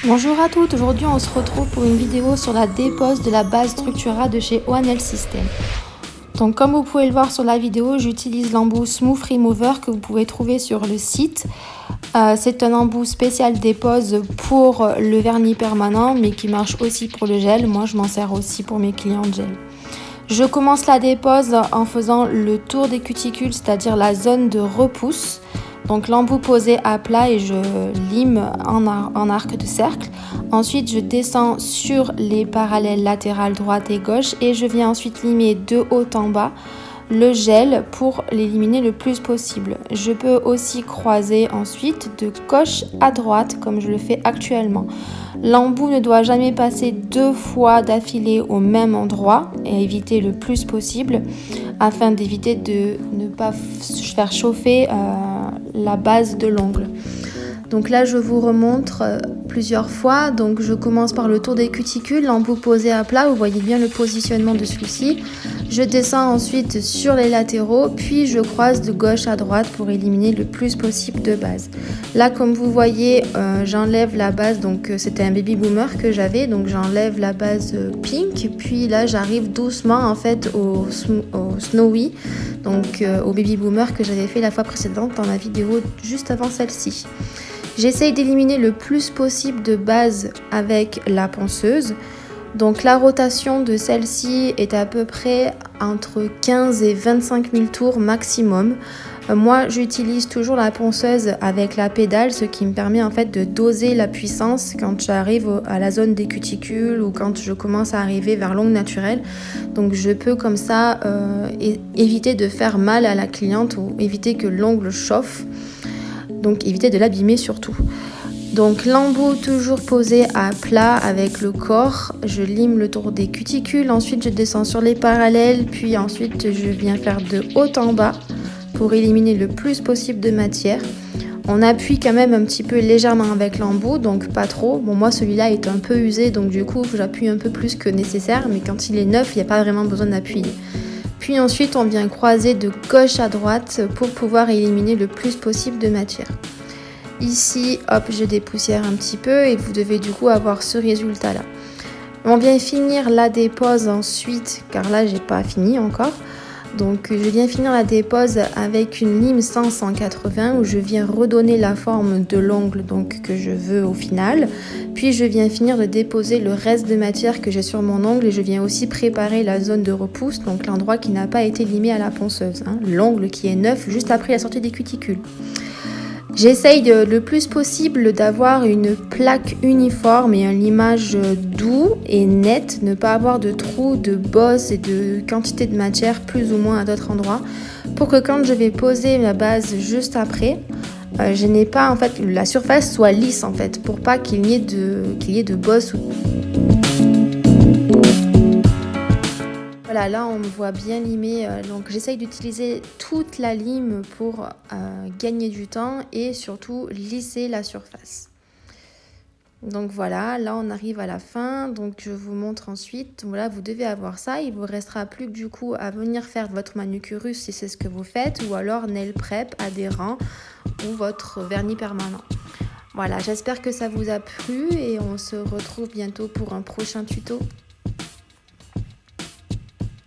Bonjour à toutes, aujourd'hui on se retrouve pour une vidéo sur la dépose de la base Structura de chez O&L System. Donc comme vous pouvez le voir sur la vidéo, j'utilise l'embout Smooth Remover que vous pouvez trouver sur le site. C'est un embout spécial dépose pour le vernis permanent mais qui marche aussi pour le gel. Moi je m'en sers aussi pour mes clients de gel. Je commence la dépose en faisant le tour des cuticules, c'est-à-dire la zone de repousse. Donc l'embout posé à plat et je lime en arc de cercle. Ensuite je descends sur les parallèles latérales droite et gauche et je viens ensuite limer de haut en bas le gel pour l'éliminer le plus possible. Je peux aussi croiser ensuite de gauche à droite comme je le fais actuellement. L'embout ne doit jamais passer 2 fois d'affilée au même endroit et éviter le plus possible afin d'éviter de ne pas faire chauffer la base de l'ongle. Donc là je vous remontre plusieurs fois. Donc je commence par le tour des cuticules, l'embout posé à plat, vous voyez bien le positionnement de celui-ci. Je descends ensuite sur les latéraux, puis je croise de gauche à droite pour éliminer le plus possible de base. Là comme vous voyez, j'enlève la base, donc c'était un baby boomer que j'avais, donc j'enlève la base pink, puis là j'arrive doucement en fait au snowy, donc au baby boomer que j'avais fait la fois précédente dans la vidéo juste avant celle-ci. J'essaye d'éliminer le plus possible de base avec la ponceuse. Donc la rotation de celle-ci est à peu près entre 15 et 25 000 tours maximum. Moi j'utilise toujours la ponceuse avec la pédale, ce qui me permet en fait de doser la puissance quand j'arrive à la zone des cuticules ou quand je commence à arriver vers l'ongle naturel. Donc je peux comme ça éviter de faire mal à la cliente ou éviter que l'ongle chauffe. Donc éviter de l'abîmer surtout. Donc l'embout toujours posé à plat avec le corps, je lime le tour des cuticules, ensuite je descends sur les parallèles, puis ensuite je viens faire de haut en bas pour éliminer le plus possible de matière. On appuie quand même un petit peu légèrement avec l'embout, donc pas trop. Bon moi celui-là est un peu usé, donc du coup j'appuie un peu plus que nécessaire, mais quand il est neuf, il n'y a pas vraiment besoin d'appuyer. Puis ensuite on vient croiser de gauche à droite pour pouvoir éliminer le plus possible de matière. Ici, hop, je dépoussière un petit peu et vous devez du coup avoir ce résultat là. On vient finir la dépose ensuite, car là j'ai pas fini encore. Donc je viens finir la dépose avec une lime 100-180 où je viens redonner la forme de l'ongle donc que je veux au final. Puis je viens finir de déposer le reste de matière que j'ai sur mon ongle et je viens aussi préparer la zone de repousse, donc l'endroit qui n'a pas été limé à la ponceuse, hein, l'ongle qui est neuf juste après la sortie des cuticules. J'essaye le plus possible d'avoir une plaque uniforme et un limage doux et net, ne pas avoir de trous, de bosses et de quantité de matière plus ou moins à d'autres endroits pour que quand je vais poser ma base juste après, je n'ai pas en fait la surface soit lisse en fait pour pas qu'il y ait de bosses. Voilà, là on me voit bien limer, donc j'essaye d'utiliser toute la lime pour gagner du temps et surtout lisser la surface. Donc voilà, là on arrive à la fin, donc je vous montre ensuite. Voilà, vous devez avoir ça, il vous restera plus que du coup à venir faire votre manucurus si c'est ce que vous faites, ou alors nail prep adhérent ou votre vernis permanent. Voilà, j'espère que ça vous a plu et on se retrouve bientôt pour un prochain tuto.